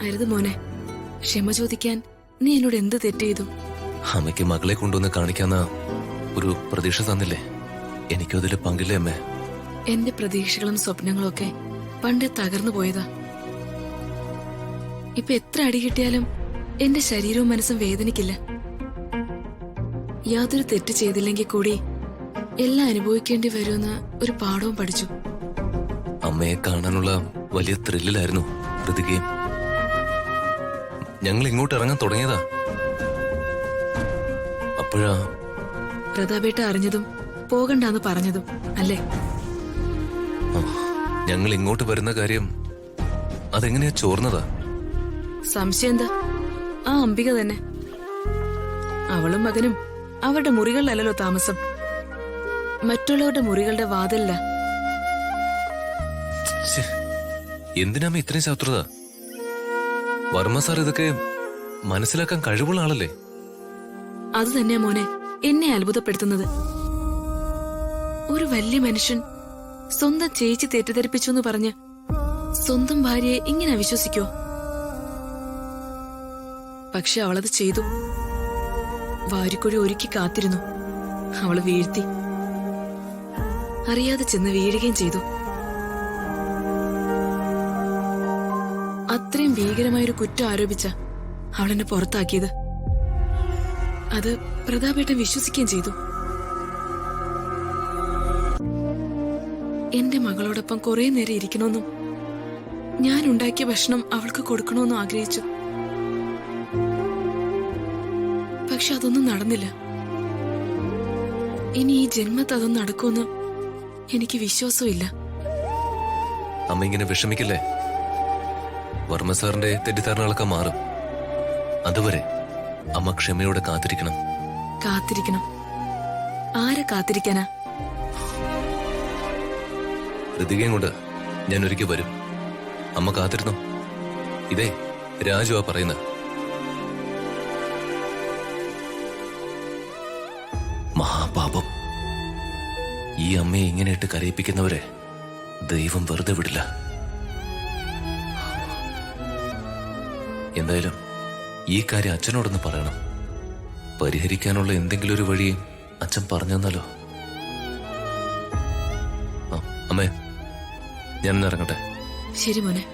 അരുത് മോനെ, ക്ഷമ ചോദിക്കാൻ നീ എന്നോട് എന്ത് തെറ്റ് ചെയ്തു? അമ്മയ്ക്ക് മകളെ കൊണ്ടുവന്ന് കാണിക്കാന്ന ഒരു പ്രതീക്ഷ തന്നില്ലേ? എനിക്കും അതിൽ പങ്കില്ലേ അമ്മേ? എന്റെ പ്രതീക്ഷകളും സ്വപ്നങ്ങളും ഒക്കെ പണ്ടേ തകർന്നു പോയതാ. ഇപ്പൊ എത്ര അടി കിട്ടിയാലും എന്റെ ശരീരവും മനസ്സും വേദനിക്കില്ല. യാതൊരു തെറ്റ് ചെയ്തില്ലെങ്കിൽ കൂടി എല്ലാം അനുഭവിക്കേണ്ടി വരുമെന്ന് ഒരു പാഠവും പഠിച്ചു. അമ്മയെ കാണാനുള്ള വലിയ ത്രില്ലിലായിരുന്നു കൃതികയും. ഞങ്ങൾ ഇങ്ങോട്ട് ഇറങ്ങാൻ തുടങ്ങിയതാ. അപ്പോഴാ പ്രതാപേട്ട അറിഞ്ഞതും പോകണ്ടെന്ന് പറഞ്ഞതും അല്ലേ? ഞങ്ങൾ ഇങ്ങോട്ട് വരുന്ന കാര്യം അതെങ്ങനെയാ ചോർന്നതാ? സംശയം എന്താ? ആ അംബിക തന്നെ. അവളും മകനും അവരുടെ മുറികളിലല്ലോ താമസം, മറ്റുള്ളവരുടെ മുറികളുടെ വാതിലില്ല. എന്തിനാ ഇത്രയും ശത്രുത? വർമ്മ സാർ ഇതൊക്കെ മനസ്സിലാക്കാൻ കഴിവുള്ള ആളല്ലേ? അത് തന്നെയാ മോനെ എന്നെ അത്ഭുതപ്പെടുത്തുന്നത്. ഒരു വലിയ മനുഷ്യൻ സ്വന്തം ചേച്ചി തെറ്റിദ്ധരിപ്പിച്ചു എന്ന് പറഞ്ഞ് സ്വന്തം ഭാര്യയെ ഇങ്ങനെ അവിശ്വസിക്കോ? പക്ഷെ അവളത് ചെയ്തു. വാരിക്കുഴി ഒരുക്കി കാത്തിരുന്നു. അവള് വീഴ്ത്തി. അറിയാതെ ചെന്ന് വീഴുകയും ചെയ്തു. അത്രയും ഭീകരമായൊരു കുറ്റം ആരോപിച്ച അവളെന്നെ പുറത്താക്കിയത്. അത് പ്രതാപേട്ടൻ വിശ്വസിക്കുകയും ചെയ്തു. എന്റെ മകളോടൊപ്പം കുറെ നേരം ഇരിക്കണമെന്നും ഞാൻ ഉണ്ടാക്കിയ ഭക്ഷണം അവൾക്ക് കൊടുക്കണമെന്നും ആഗ്രഹിച്ചു. പക്ഷെ അതൊന്നും നടന്നില്ല. ഇനി ഈ ജന്മത്ത് അതൊന്നും നടക്കുമെന്ന് എനിക്ക് വിശ്വാസമില്ല. അമ്മ ഇങ്ങനെ വിഷമിക്കില്ലേ? വർമ്മ സാറിന്റെ തെറ്റിദ്ധാരണകളൊക്കെ മാറും. അതുവരെ അമ്മ ക്ഷമയോടെ കാത്തിരിക്കണം. കാത്തിരിക്കണം? ആരെ കാത്തിരിക്കാനാ? കൃതികയും കൊണ്ട് ഞാൻ ഒരിക്കൽ വരും. അമ്മ കാത്തിരുന്നു. ഇതേ രാജുവാ പറയുന്നത്. മഹാപാപം. ഈ അമ്മയെ ഇങ്ങനെയിട്ട് കരയിപ്പിക്കുന്നവരെ ദൈവം വെറുതെ വിടില്ല. എന്തായാലും ഈ കാര്യം അച്ഛനോടൊന്ന് പറയണം. പരിഹരിക്കാനുള്ള എന്തെങ്കിലും ഒരു വഴി അച്ഛൻ പറഞ്ഞു തന്നാലോ? അമ്മേ, ഞാൻ ഇറങ്ങട്ടെ. ശരി മോനെ.